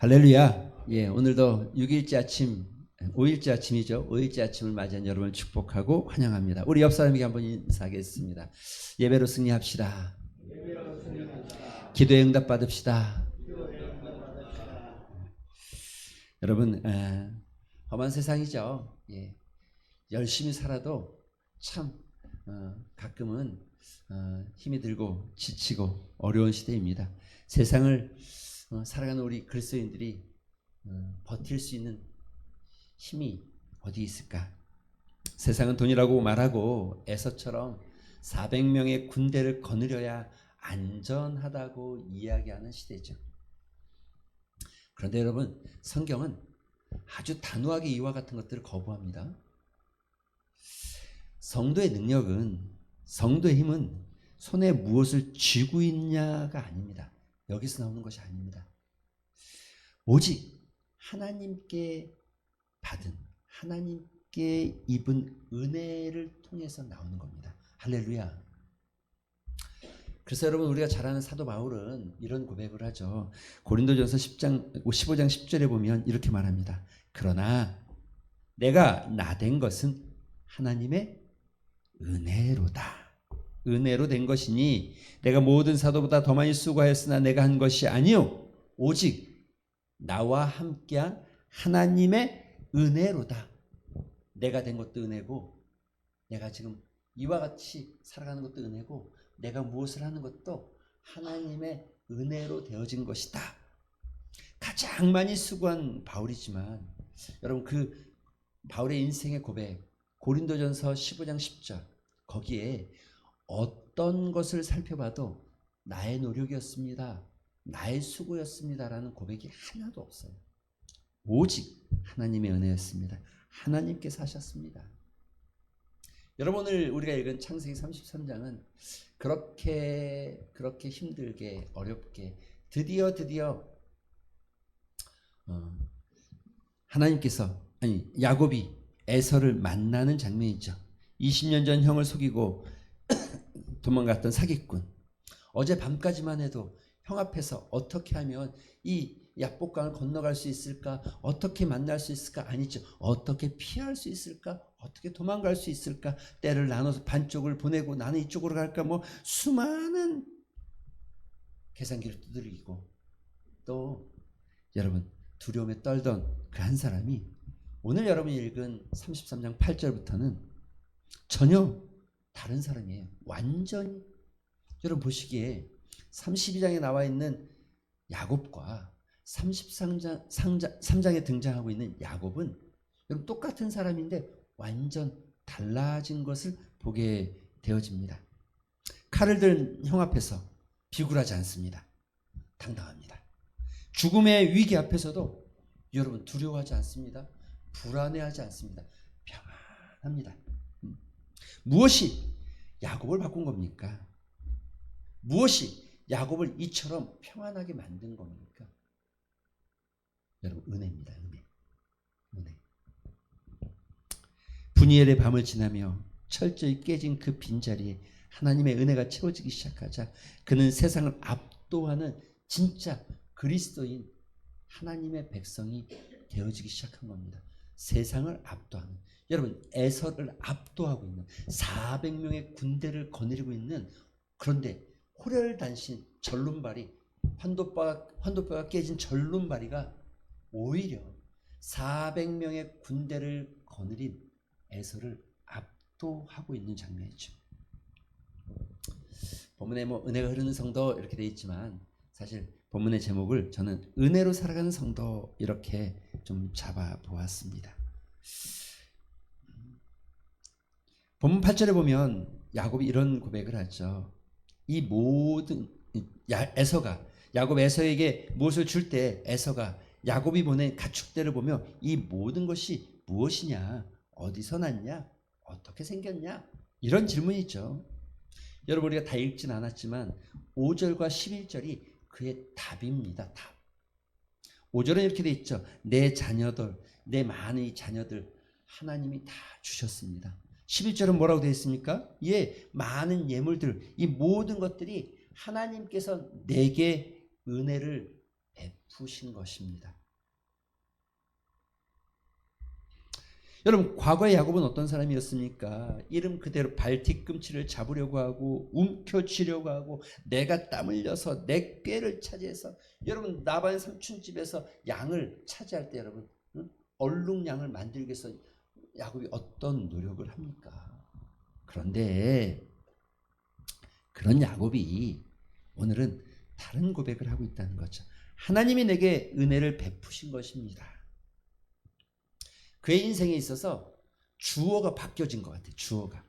할렐루야. 예, 오늘도 6일째 아침, 5일째 아침이죠. 5일째 아침을 맞이한 여러분을 축복하고 환영합니다. 우리 옆 사람에게 한번 인사하겠습니다. 예배로 승리합시다. 기도에 응답 받읍시다. 여러분, 험한 세상이죠. 예, 열심히 살아도 참 가끔은 힘이 들고 지치고 어려운 시대입니다. 세상을 살아가는 우리 그리스도인들이 버틸 수 있는 힘이 어디 있을까? 세상은 돈이라고 말하고 에서처럼 400명의 군대를 거느려야 안전하다고 이야기하는 시대죠. 그런데 여러분, 성경은 아주 단호하게 이와 같은 것들을 거부합니다. 성도의 능력은, 성도의 힘은 손에 무엇을 쥐고 있냐가 아닙니다. 여기서 나오는 것이 아닙니다. 오직 하나님께 받은, 하나님께 입은 은혜를 통해서 나오는 겁니다. 할렐루야. 그래서 여러분, 우리가 잘 아는 사도 바울은 이런 고백을 하죠. 고린도전서 15장 10절에 보면 이렇게 말합니다. 그러나 내가 나된 것은 하나님의 은혜로다. 은혜로 된 것이니 내가 모든 사도보다 더 많이 수고하였으나 내가 한 것이 아니요 오직 나와 함께한 하나님의 은혜로다. 내가 된 것도 은혜고, 내가 지금 이와 같이 살아가는 것도 은혜고, 내가 무엇을 하는 것도 하나님의 은혜로 되어진 것이다. 가장 많이 수고한 바울이지만, 여러분, 그 바울의 인생의 고백, 고린도전서 15장 10절, 거기에 어떤 것을 살펴봐도 나의 노력이었습니다, 나의 수고였습니다라는 고백이 하나도 없어요. 오직 하나님의 은혜였습니다. 하나님께서 하셨습니다. 여러분, 오늘 우리가 읽은 창세기 33장은 그렇게 힘들게 어렵게 드디어 하나님께서, 야곱이 에서를 만나는 장면이죠. 20년 전 형을 속이고 도망갔던 사기꾼, 어제 밤까지만 해도 형 앞에서 어떻게 하면 이 야복강을 건너갈 수 있을까? 어떻게 만날 수 있을까? 아니죠. 어떻게 피할 수 있을까? 어떻게 도망갈 수 있을까? 때를 나눠서 반쪽을 보내고 나는 이쪽으로 갈까? 뭐 수많은 계산기를 두드리고, 또 여러분, 두려움에 떨던 그 한 사람이 오늘 여러분이 읽은 33장 8절부터는 전혀 다른 사람이에요. 완전히. 여러분 보시기에 32장에 나와 있는 야곱과 33장에 등장하고 있는 야곱은 여러분 똑같은 사람인데 완전 달라진 것을 보게 되어집니다. 칼을 든 형 앞에서 비굴하지 않습니다. 당당합니다. 죽음의 위기 앞에서도 여러분 두려워하지 않습니다. 불안해하지 않습니다. 평안합니다. 무엇이 야곱을 바꾼 겁니까? 무엇이 야곱을 이처럼 평안하게 만든 겁니까? 여러분, 은혜입니다. 은혜. 분이엘의 밤을 지나며 철저히 깨진 그 빈자리에 하나님의 은혜가 채워지기 시작하자 그는 세상을 압도하는 진짜 그리스도인 하나님의 백성이 되어지기 시작한 겁니다. 세상을 압도하는, 여러분, 에서를 압도하고 있는 400명의 군대를 거느리고 있는, 그런데 호련단신 전륜발이, 환도뼈가 깨진 전륜발이가 오히려 400명의 군대를 거느린 에서를 압도하고 있는 장면이죠. 본문에 은혜가 흐르는 성도 이렇게 되어 있지만 사실 본문의 제목을 저는 은혜로 살아가는 성도 이렇게 좀 잡아 보았습니다. 본문 8절에 보면 야곱이 이런 고백을 하죠. 이 모든 에서가, 야곱 에서에게 무엇을 줄 때 에서가 야곱이 보낸 가축대를 보며 이 모든 것이 무엇이냐, 어디서 났냐, 어떻게 생겼냐, 이런 질문이 있죠. 여러분, 우리가 다 읽진 않았지만 5절과 11절이 그의 답입니다. 답. 5절은 이렇게 돼 있죠. 내 자녀들, 내 많은 자녀들 하나님이 다 주셨습니다. 11절은 뭐라고 되어 있습니까? 예, 많은 예물들, 이 모든 것들이 하나님께서 내게 은혜를 베푸신 것입니다. 여러분, 과거의 야곱은 어떤 사람이었습니까? 이름 그대로 발 뒤꿈치를 잡으려고 하고 움켜쥐려고 하고 내가 땀 흘려서 내 꾀를 차지해서, 여러분 라반 삼촌 집에서 양을 차지할 때 여러분 얼룩양을 만들기 위해서 야곱이 어떤 노력을 합니까? 그런데 그런 야곱이 오늘은 다른 고백을 하고 있다는 거죠. 하나님이 내게 은혜를 베푸신 것입니다. 그의 인생에 있어서 주어가 바뀌어진 것 같아요. 주어가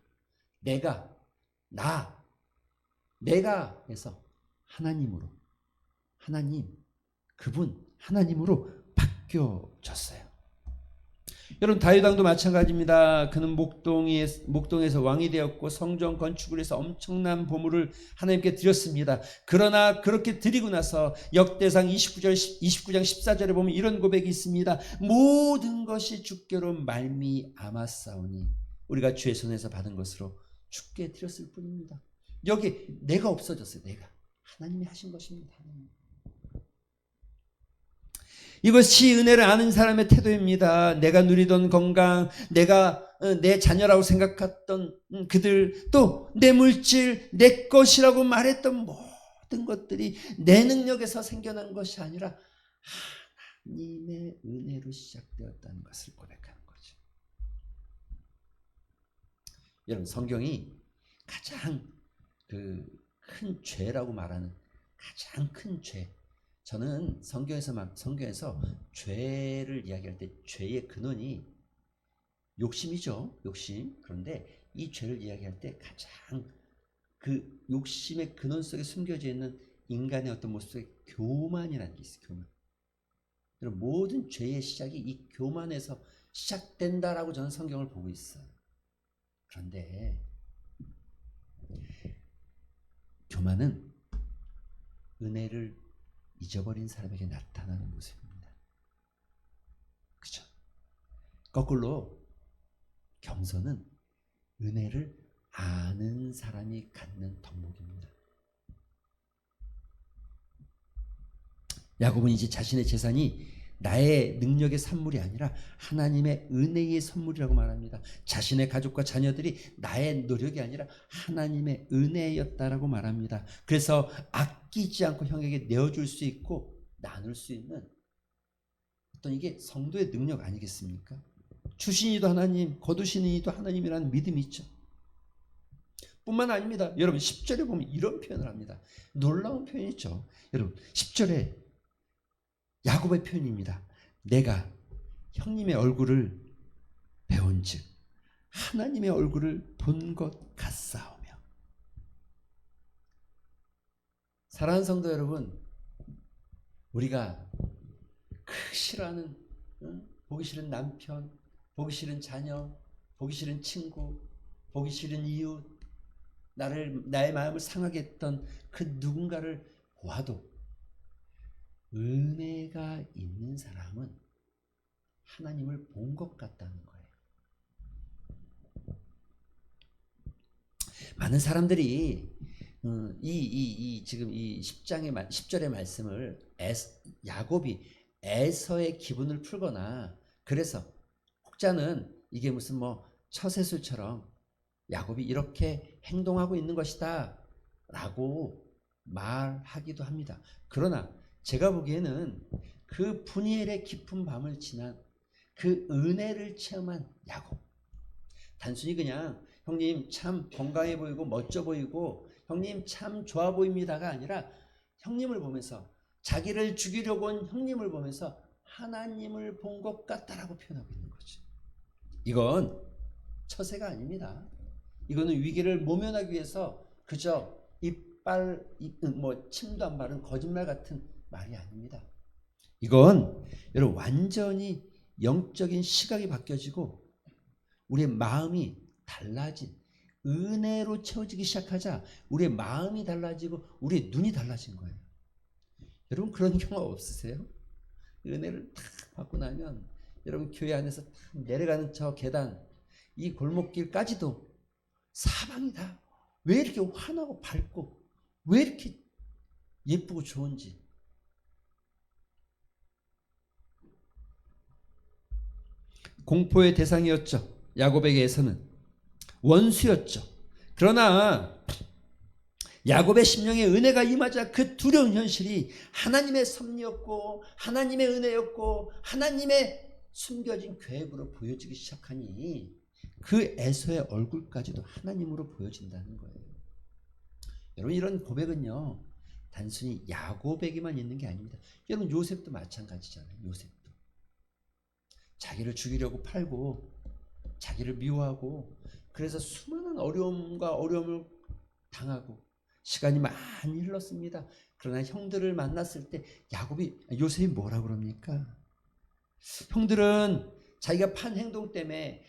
내가, 내가 해서 하나님으로, 하나님, 그분 하나님으로 바뀌어졌어요. 여러분, 다윗 왕도 마찬가지입니다. 그는 목동에서 왕이 되었고 성전 건축을 해서 엄청난 보물을 하나님께 드렸습니다. 그러나 그렇게 드리고 나서 역대상 29장 14절에 보면 이런 고백이 있습니다. 모든 것이 주께로 말미암았사오니 우리가 주의 손에서 받은 것으로 주께 드렸을 뿐입니다. 여기 내가 없어졌어요. 내가. 하나님이 하신 것입니다. 하나님. 이것이 은혜를 아는 사람의 태도입니다. 내가 누리던 건강, 내가 내 자녀라고 생각했던 그들, 또 내 물질, 내 것이라고 말했던 모든 것들이 내 능력에서 생겨난 것이 아니라 하나님의 은혜로 시작되었다는 것을 고백하는 거죠. 여러분, 성경이 가장 큰 죄라고 말하는 가장 큰 죄, 저는 성경에서 죄를 이야기할 때 죄의 근원이 욕심이죠. 욕심. 그런데 이 죄를 이야기할 때 가장 그 욕심의 근원 속에 숨겨져 있는 인간의 어떤 모습 속에 교만이라는 게 있어요. 교만. 여러분, 모든 죄의 시작이 이 교만에서 시작된다라고 저는 성경을 보고 있어요. 그런데 교만은 은혜를 잊어버린 사람에게 나타나는 모습입니다. 그죠? 거꾸로 겸손은 은혜를 아는 사람이 갖는 덕목입니다. 야곱은 이제 자신의 재산이 나의 능력의 산물이 아니라 하나님의 은혜의 선물이라고 말합니다. 자신의 가족과 자녀들이 나의 노력이 아니라 하나님의 은혜였다라고 말합니다. 그래서 아끼지 않고 형에게 내어줄 수 있고 나눌 수 있는 어떤, 이게 성도의 능력 아니겠습니까? 주신 이도 하나님, 거두시는 이도 하나님이라는 믿음이 있죠. 뿐만 아닙니다. 여러분, 10절에 보면 이런 표현을 합니다. 놀라운 표현이죠. 여러분, 10절에 야곱의 표현입니다. 내가 형님의 얼굴을 배운즉 하나님의 얼굴을 본 것 같사오며. 사랑하는 성도 여러분, 우리가 싫어하는, 보기 싫은 남편, 보기 싫은 자녀, 보기 싫은 친구, 보기 싫은 이웃, 나의 마음을 상하게 했던 그 누군가를 보아도 은혜가 있는 사람은 하나님을 본 것 같다는 거예요. 많은 사람들이 지금 이 10절의 말씀을 야곱이 에서의 기분을 풀거나, 그래서 혹자는 이게 무슨 처세술처럼 야곱이 이렇게 행동하고 있는 것이다 라고 말하기도 합니다. 그러나 제가 보기에는 그 푸니엘의 깊은 밤을 지난 그 은혜를 체험한 야곱, 단순히 그냥 형님 참 건강해 보이고 멋져 보이고 형님 참 좋아 보입니다가 아니라, 형님을 보면서, 자기를 죽이려고 온 형님을 보면서 하나님을 본 것 같다라고 표현하고 있는 거죠. 이건 처세가 아닙니다. 이거는 위기를 모면하기 위해서 그저 침도 안 바른 거짓말 같은 말이 아닙니다. 이건 여러분 완전히 영적인 시각이 바뀌어지고 우리의 마음이 달라진, 은혜로 채워지기 시작하자 우리의 마음이 달라지고 우리의 눈이 달라진 거예요. 여러분, 그런 경험 없으세요? 은혜를 탁 받고 나면 여러분, 교회 안에서 탁 내려가는 저 계단, 이 골목길까지도 사방이다. 왜 이렇게 환하고 밝고 왜 이렇게 예쁘고 좋은지. 공포의 대상이었죠. 야곱에게 에서는 원수였죠. 그러나 야곱의 심령에 은혜가 임하자 그 두려운 현실이 하나님의 섭리였고 하나님의 은혜였고 하나님의 숨겨진 계획으로 보여지기 시작하니 그 에서의 얼굴까지도 하나님으로 보여진다는 거예요. 여러분, 이런 고백은요 단순히 야곱에게만 있는 게 아닙니다. 여러분, 요셉도 마찬가지잖아요. 요셉도 자기를 죽이려고 팔고 자기를 미워하고 그래서 수많은 어려움과 어려움을 당하고 시간이 많이 흘렀습니다. 그러나 형들을 만났을 때 요셉이 뭐라 그럽니까? 형들은 자기가 판 행동 때문에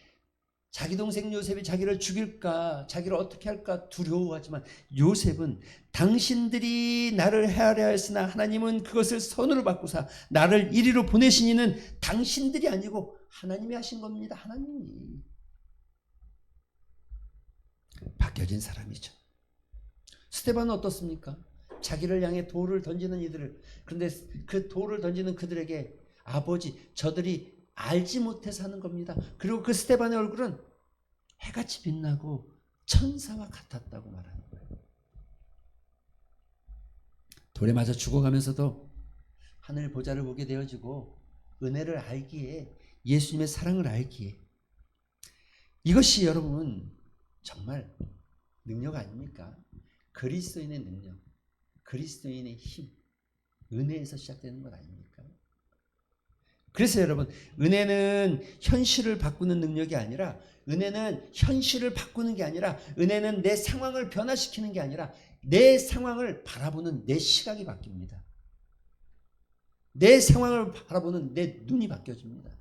자기 동생 요셉이 자기를 죽일까, 자기를 어떻게 할까 두려워하지만 요셉은 당신들이 나를 헤아려 했으나 하나님은 그것을 선으로 바꾸사 나를 이리로 보내신 이는 당신들이 아니고 하나님이 하신 겁니다. 하나님이. 바뀌어진 사람이죠. 스데반은 어떻습니까? 자기를 향해 돌을 던지는 이들을, 그런데 그 돌을 던지는 그들에게 아버지, 저들이 알지 못해서 하는 겁니다. 그리고 그 스데반의 얼굴은 해같이 빛나고 천사와 같았다고 말하는 거예요. 돌에 맞아 죽어가면서도 하늘 보좌를 보게 되어지고 은혜를 알기에, 예수님의 사랑을 알기에, 이것이 여러분 정말 능력 아닙니까? 그리스도인의 능력, 그리스도인의 힘, 은혜에서 시작되는 것 아닙니까? 그래서 여러분, 은혜는 현실을 바꾸는 능력이 아니라, 은혜는 현실을 바꾸는 게 아니라, 은혜는 내 상황을 변화시키는 게 아니라 내 상황을 바라보는 내 시각이 바뀝니다. 내 상황을 바라보는 내 눈이 바뀌어집니다.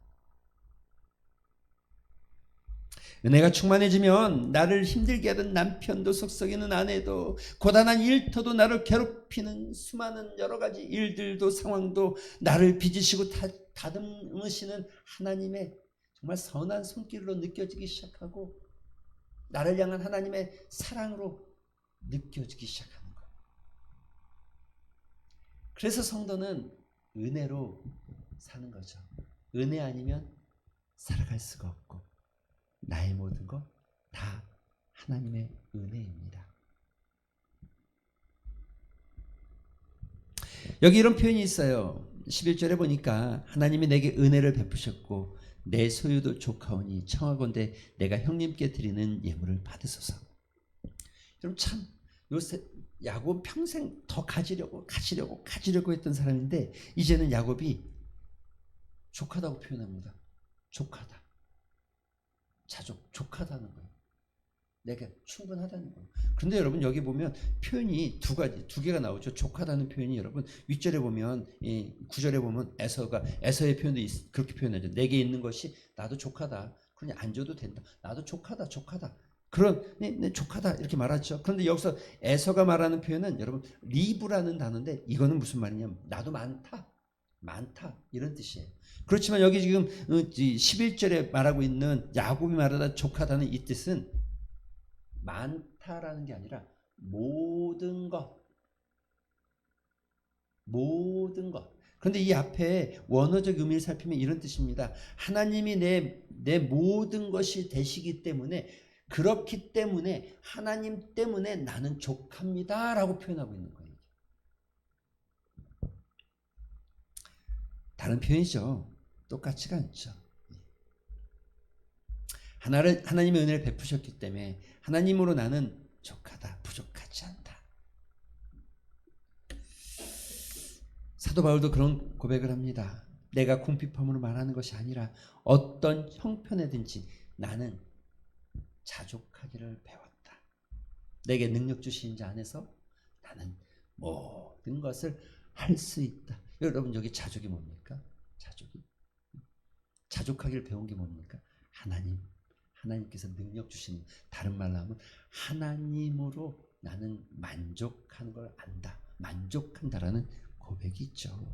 은혜가 충만해지면 나를 힘들게 하던 남편도 속썩이는 아내도 고단한 일터도 나를 괴롭히는 수많은 여러 가지 일들도 상황도 나를 빚으시고 다듬으시는 하나님의 정말 선한 손길로 느껴지기 시작하고 나를 향한 하나님의 사랑으로 느껴지기 시작하는 거예요. 그래서 성도는 은혜로 사는 거죠. 은혜 아니면 살아갈 수가 없고 나의 모든 것 다 하나님의 은혜입니다. 여기 이런 표현이 있어요. 11절에 보니까 하나님이 내게 은혜를 베푸셨고 내 소유도 조카오니 청하건대 내가 형님께 드리는 예물을 받으소서. 여러분, 참 야곱 평생 더 가지려고 했던 사람인데 이제는 야곱이 족하다고 표현합니다. 족하다. 족하다는 거예요. 내가 충분하다는 거예요. 그런데 여러분, 여기 보면 표현이 두 개가 나오죠. 족하다는 표현이 여러분 윗절에 보면, 9절에 보면 에서의 표현도 그렇게 표현하죠. 내게 있는 것이 나도 족하다. 그냥 안 줘도 된다. 나도 족하다. 네, 족하다 이렇게 말하죠. 그런데 여기서 에서가 말하는 표현은 여러분 리브라는 단어인데 이거는 무슨 말이냐면 나도 많다 이런 뜻이에요. 그렇지만 여기 지금 11절에 말하고 있는 야곱이 말하다 족하다는 이 뜻은 많다라는 게 아니라 모든 것. 그런데 이 앞에 원어적 의미를 살피면 이런 뜻입니다. 하나님이 내 모든 것이 되시기 때문에, 그렇기 때문에 하나님 때문에 나는 족합니다 라고 표현하고 있는 거예요. 다른 표현이죠. 똑같지가 않죠. 하나님의 은혜를 베푸셨기 때문에 하나님으로 나는 족하다, 부족하지 않다. 사도 바울도 그런 고백을 합니다. 내가 궁핍함으로 말하는 것이 아니라 어떤 형편에든지 나는 자족하기를 배웠다. 내게 능력 주신 자 안에서 나는 모든 것을 할 수 있다. 여러분, 여기 자족이 뭡니까? 자족하기를 배운 게 뭡니까? 하나님께서 능력 주시는, 다른 말로 하면 하나님으로 나는 만족하는 걸 안다. 만족한다라는 고백이 있죠.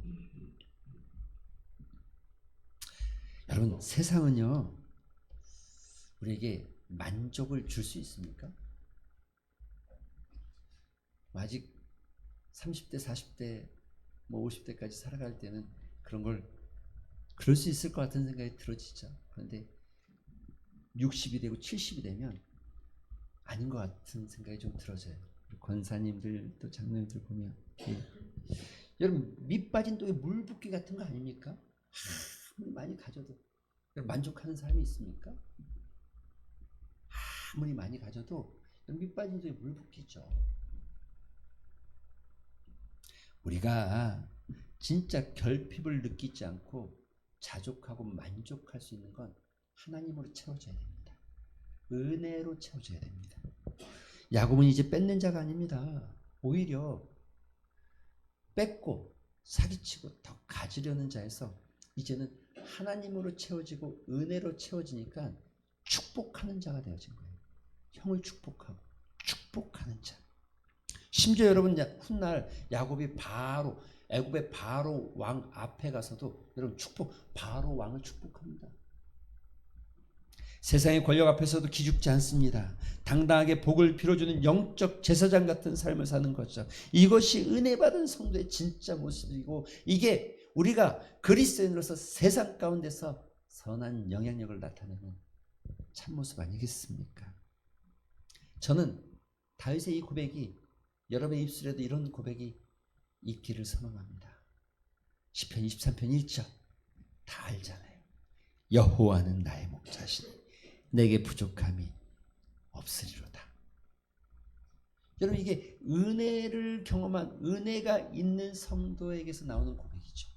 여러분, 세상은요 우리에게 만족을 줄 수 있습니까? 아직 30대, 40대, 50대까지 살아갈 때는 그럴 수 있을 것 같은 생각이 들어지죠. 그런데 60이 되고 70이 되면 아닌 것 같은 생각이 좀 들어져요. 권사님들 또 장로님들 보면 여러분 밑 빠진 독에 물 붓기 같은 거 아닙니까? 아무리 많이 가져도 만족하는 사람이 있습니까? 아무리 많이 가져도 밑 빠진 독에 물 붓기죠. 우리가 진짜 결핍을 느끼지 않고 자족하고 만족할 수 있는 건 하나님으로 채워져야 됩니다. 은혜로 채워져야 됩니다. 야곱은 이제 뺏는 자가 아닙니다. 오히려 뺏고 사기치고 더 가지려는 자에서 이제는 하나님으로 채워지고 은혜로 채워지니까 축복하는 자가 되어진 거예요. 형을 축복하고 축복하는 자. 심지어 여러분 훗날 야곱이 바로 애굽의 바로 왕 앞에 가서도 여러분 바로 왕을 축복합니다. 세상의 권력 앞에서도 기죽지 않습니다. 당당하게 복을 빌어주는 영적 제사장 같은 삶을 사는 거죠. 이것이 은혜 받은 성도의 진짜 모습이고 이게 우리가 그리스도인으로서 세상 가운데서 선한 영향력을 나타내는 참모습 아니겠습니까? 저는 다윗의 이 고백이 여러분의 입술에도 이런 고백이 있기를 소망합니다. 시편 23편 1절 다 알잖아요. 여호와는 나의 목자시니 내게 부족함이 없으리로다. 여러분 이게 은혜를 경험한 은혜가 있는 성도에게서 나오는 고백이죠.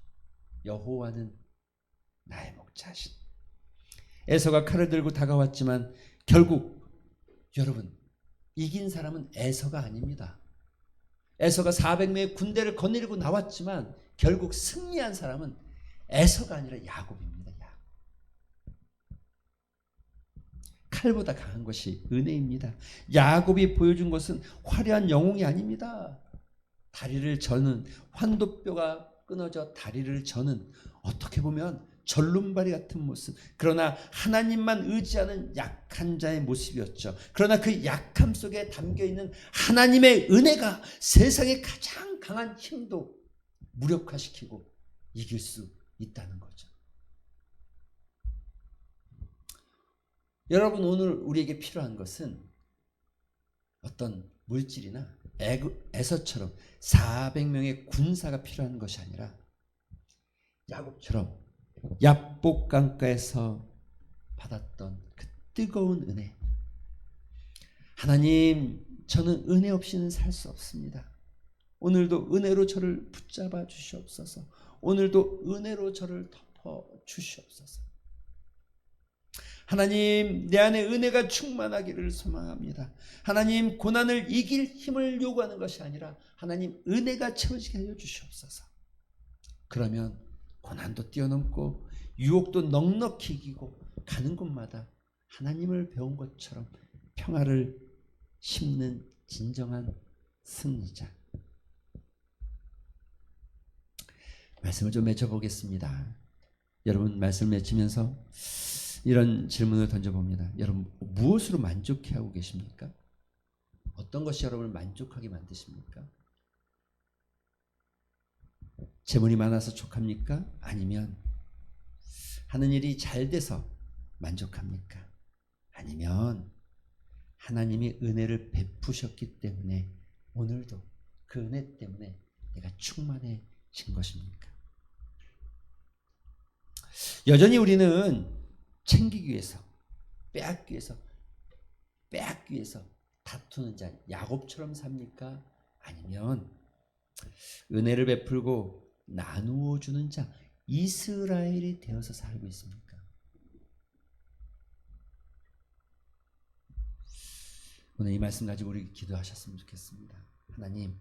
여호와는 나의 목자시니. 에서가 칼을 들고 다가왔지만 결국 여러분 이긴 사람은 에서가 아닙니다. 에서가 400명의 군대를 거느리고 나왔지만 결국 승리한 사람은 에서가 아니라 야곱입니다. 칼보다 강한 것이 은혜입니다. 야곱이 보여준 것은 화려한 영웅이 아닙니다. 다리를 저는 환도뼈가 끊어져 다리를 저는 어떻게 보면 절름발이 같은 모습. 그러나 하나님만 의지하는 약한 자의 모습이었죠. 그러나 그 약함 속에 담겨있는 하나님의 은혜가 세상의 가장 강한 힘도 무력화시키고 이길 수 있다는 거죠. 여러분 오늘 우리에게 필요한 것은 어떤 물질이나 에서처럼 400명의 군사가 필요한 것이 아니라 야곱처럼 야복 강가에서 받았던 그 뜨거운 은혜. 하나님, 저는 은혜 없이는 살 수 없습니다. 오늘도 은혜로 저를 붙잡아 주시옵소서. 오늘도 은혜로 저를 덮어 주시옵소서. 하나님, 내 안에 은혜가 충만하기를 소망합니다. 하나님, 고난을 이길 힘을 요구하는 것이 아니라 하나님 은혜가 채워지게 하여 주시옵소서. 그러면 고난도 뛰어넘고 유혹도 넉넉히 이기고 가는 곳마다 하나님을 배운 것처럼 평화를 심는 진정한 승리자. 말씀을 좀 맺어보겠습니다. 여러분 말씀을 맺히면서 이런 질문을 던져봅니다. 여러분 무엇으로 만족해하고 계십니까? 어떤 것이 여러분을 만족하게 만드십니까? 재물이 많아서 족합니까? 아니면 하는 일이 잘 돼서 만족합니까? 아니면 하나님이 은혜를 베푸셨기 때문에 오늘도 그 은혜 때문에 내가 충만해진 것입니까? 여전히 우리는 챙기기 위해서 빼앗기 위해서 다투는 자 야곱처럼 삽니까? 아니면 은혜를 베풀고 나누어 주는 자 이스라엘이 되어서 살고 있습니까? 오늘 이 말씀 가지고 우리 기도하셨으면 좋겠습니다. 하나님,